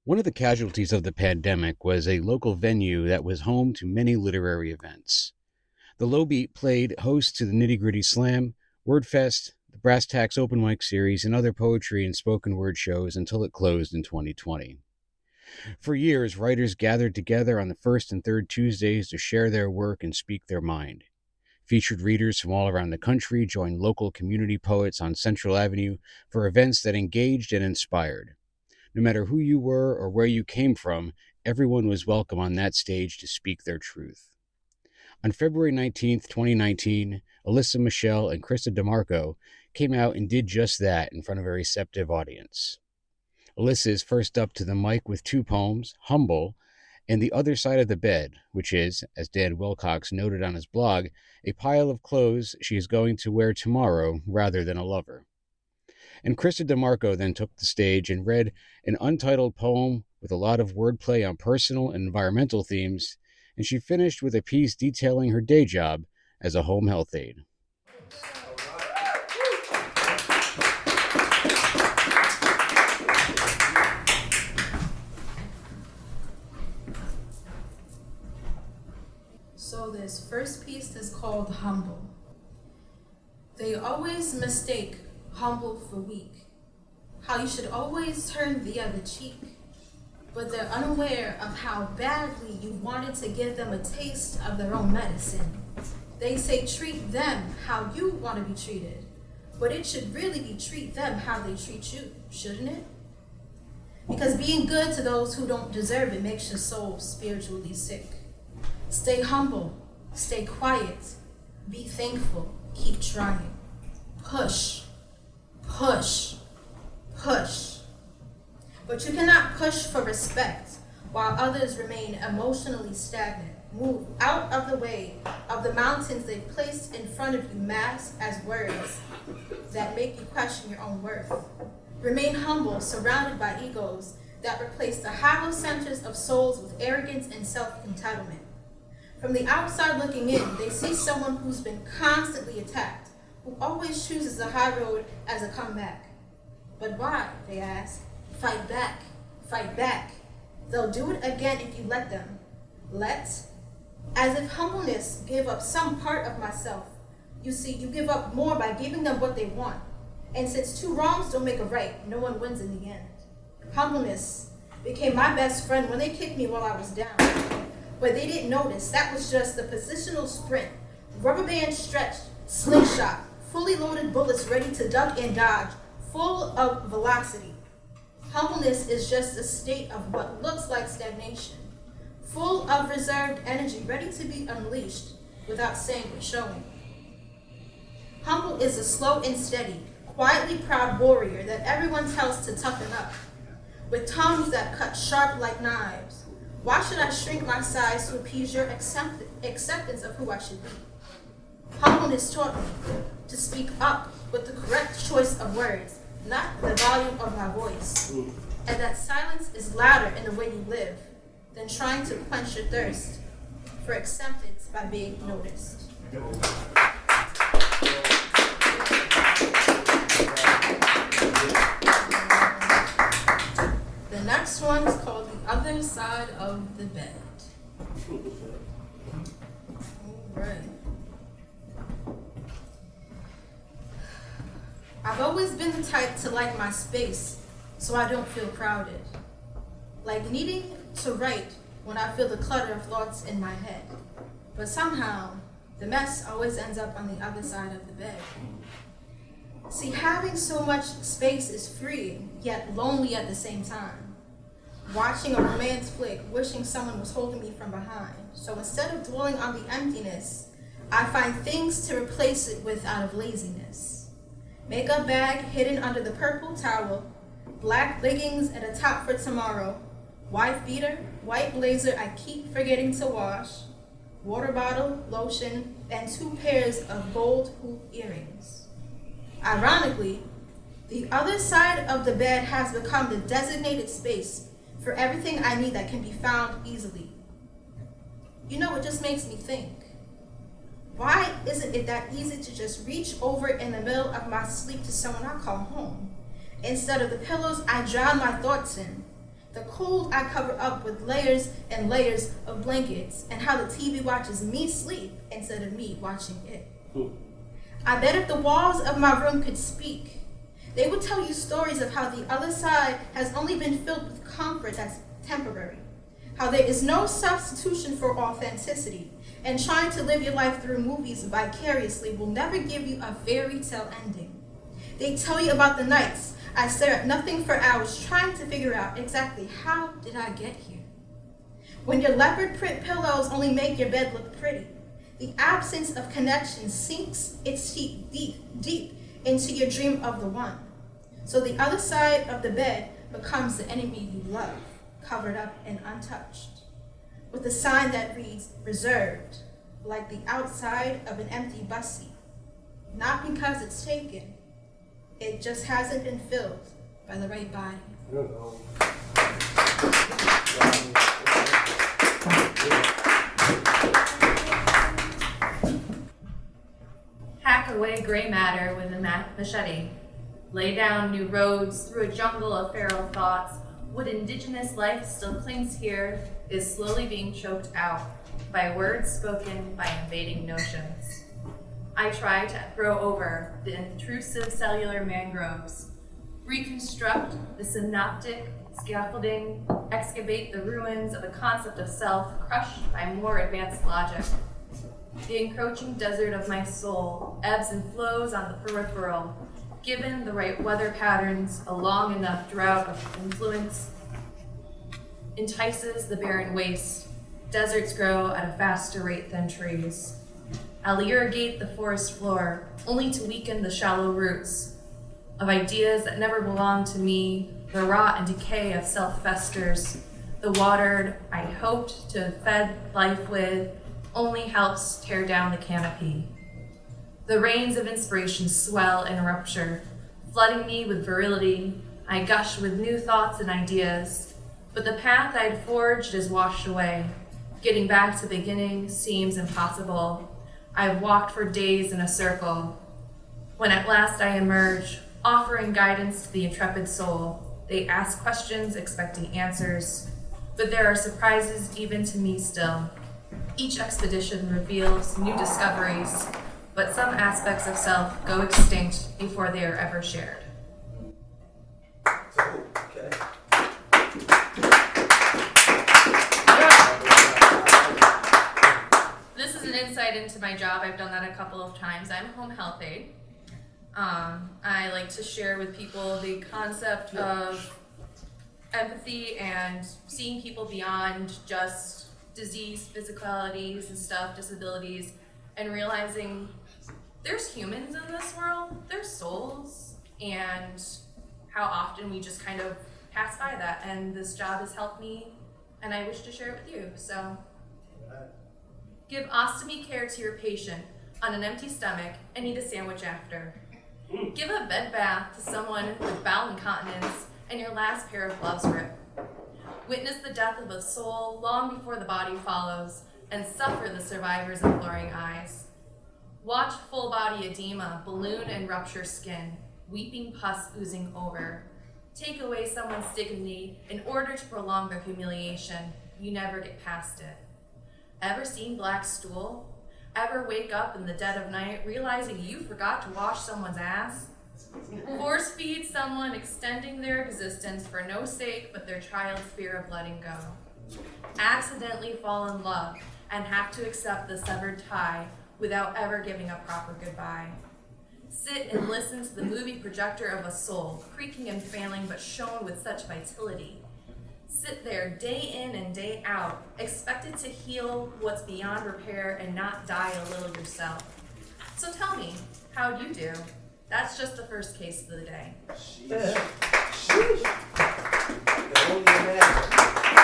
One of the casualties of the pandemic was a local venue that was home to many literary events. The Low Beat played host to the Nitty Gritty Slam, Wordfest, the Brass Tacks open mic series, and other poetry and spoken word shows until it closed in 2020. For years, writers gathered together on the first and third Tuesdays to share their work and speak their mind. Featured readers from all around the country joined local community poets on Central Avenue for events that engaged and inspired. No matter who you were or where you came from, everyone was welcome on that stage to speak their truth. On February 19th, 2019, Alyssa Michelle and Christa DeMarco came out and did just that in front of a receptive audience. Alyssa is first up to the mic with two poems, Humble and The Other Side of the Bed, which is, as Dan Wilcox noted on his blog, a pile of clothes she is going to wear tomorrow rather than a lover. And Christa DeMarco then took the stage and read an untitled poem with a lot of wordplay on personal and environmental themes, and she finished with a piece detailing her day job as a home health aide. So this first piece is called Humble. They always mistake humble for weak, how you should always turn the other cheek, but they're unaware of how badly you wanted to give them a taste of their own medicine. They say treat them how you want to be treated, but it should really be treat them how they treat you, shouldn't it? Because being good to those who don't deserve it makes your soul spiritually sick. Stay humble, stay quiet, be thankful, keep trying. Push, push, push. But you cannot push for respect while others remain emotionally stagnant. Move out of the way of the mountains they placed in front of you masked as words that make you question your own worth. Remain humble, surrounded by egos that replace the hollow centers of souls with arrogance and self-entitlement. From the outside looking in, they see someone who's been constantly attacked, who always chooses the high road as a comeback. But why, they ask? Fight back, fight back. They'll do it again if you let them. Let? As if humbleness gave up some part of myself. You see, you give up more by giving them what they want. And since two wrongs don't make a right, no one wins in the end. Humbleness became my best friend when they kicked me while I was down. But they didn't notice that was just the positional sprint, rubber band stretch, slingshot, fully loaded bullets ready to duck and dodge, full of velocity. Humbleness is just a state of what looks like stagnation, full of reserved energy ready to be unleashed without saying or showing. Humble is a slow and steady, quietly proud warrior that everyone tells to toughen up, with tongues that cut sharp like knives. Why should I shrink my size to appease your acceptance of who I should be? Humbleness taught me to speak up with the correct choice of words, not the volume of my voice. And that silence is louder in the way you live than trying to quench your thirst for acceptance by being noticed. The next one is called The Other Side of the Bed. All right. I've always been the type to like my space so I don't feel crowded. Like needing to write when I feel the clutter of thoughts in my head. But somehow, the mess always ends up on the other side of the bed. See, having so much space is freeing, yet lonely at the same time. Watching a romance flick, wishing someone was holding me from behind. So instead of dwelling on the emptiness, I find things to replace it with out of laziness. Makeup bag hidden under the purple towel, black leggings and a top for tomorrow, wife beater, white blazer I keep forgetting to wash, water bottle, lotion, and 2 pairs of gold hoop earrings. Ironically, the other side of the bed has become the designated space for everything I need that can be found easily. You know, it just makes me think. Why isn't it that easy to just reach over in the middle of my sleep to someone I call home, instead of the pillows I drown my thoughts in? The cold I cover up with layers and layers of blankets, and how the TV watches me sleep instead of me watching it. I bet if the walls of my room could speak, they would tell you stories of how the other side has only been filled with comfort that's temporary, how there is no substitution for authenticity, and trying to live your life through movies vicariously will never give you a fairy tale ending. They tell you about the nights I stare at nothing for hours trying to figure out exactly how did I get here. When your leopard print pillows only make your bed look pretty, the absence of connection sinks its teeth deep into your dream of the one. So the other side of the bed becomes the enemy you love, covered up and untouched, with a sign that reads reserved, like the outside of an empty bus seat. Not because it's taken, it just hasn't been filled by the right body. Hack away gray matter with a machete. Lay down new roads through a jungle of feral thoughts. What indigenous life still clings here is slowly being choked out by words spoken by invading notions. I try to throw over the intrusive cellular mangroves, reconstruct the synaptic scaffolding, excavate the ruins of a concept of self crushed by more advanced logic. The encroaching desert of my soul ebbs and flows on the peripheral, given the right weather patterns, a long enough drought of influence entices the barren waste. Deserts grow at a faster rate than trees. I'll irrigate the forest floor, only to weaken the shallow roots of ideas that never belonged to me. The rot and decay of self festers. The water I hoped to have fed life with only helps tear down the canopy. The rains of inspiration swell and rupture, flooding me with virility. I gush with new thoughts and ideas, but the path I'd forged is washed away. Getting back to the beginning seems impossible. I've walked for days in a circle. When at last I emerge, offering guidance to the intrepid soul, they ask questions expecting answers, but there are surprises even to me still. Each expedition reveals new discoveries, but some aspects of self go extinct before they are ever shared. Okay. This is an insight into my job. I've done that a couple of times. I'm a home health aide. I like to share with people the concept of empathy and seeing people beyond just disease, physicalities and stuff, disabilities, and realizing there's humans in this world, there's souls, and how often we just kind of pass by that. And this job has helped me, and I wish to share it with you. So, give ostomy care to your patient on an empty stomach and eat a sandwich after. Give a bed bath to someone with bowel incontinence and your last pair of gloves rip. Witness the death of a soul long before the body follows, and suffer the survivor's imploring eyes. Watch full body edema balloon and rupture skin, weeping pus oozing over. Take away someone's dignity in order to prolong their humiliation. You never get past it. Ever seen black stool? Ever wake up in the dead of night realizing you forgot to wash someone's ass? Force feed someone extending their existence for no sake but their child's fear of letting go. Accidentally fall in love and have to accept the severed tie without ever giving a proper goodbye. Sit and listen to the movie projector of a soul, creaking and failing but shown with such vitality. Sit there day in and day out, expected to heal what's beyond repair and not die a little yourself. So tell me, how'd you do? That's just the first case of the day. Sheesh. Sheesh. Can only imagine.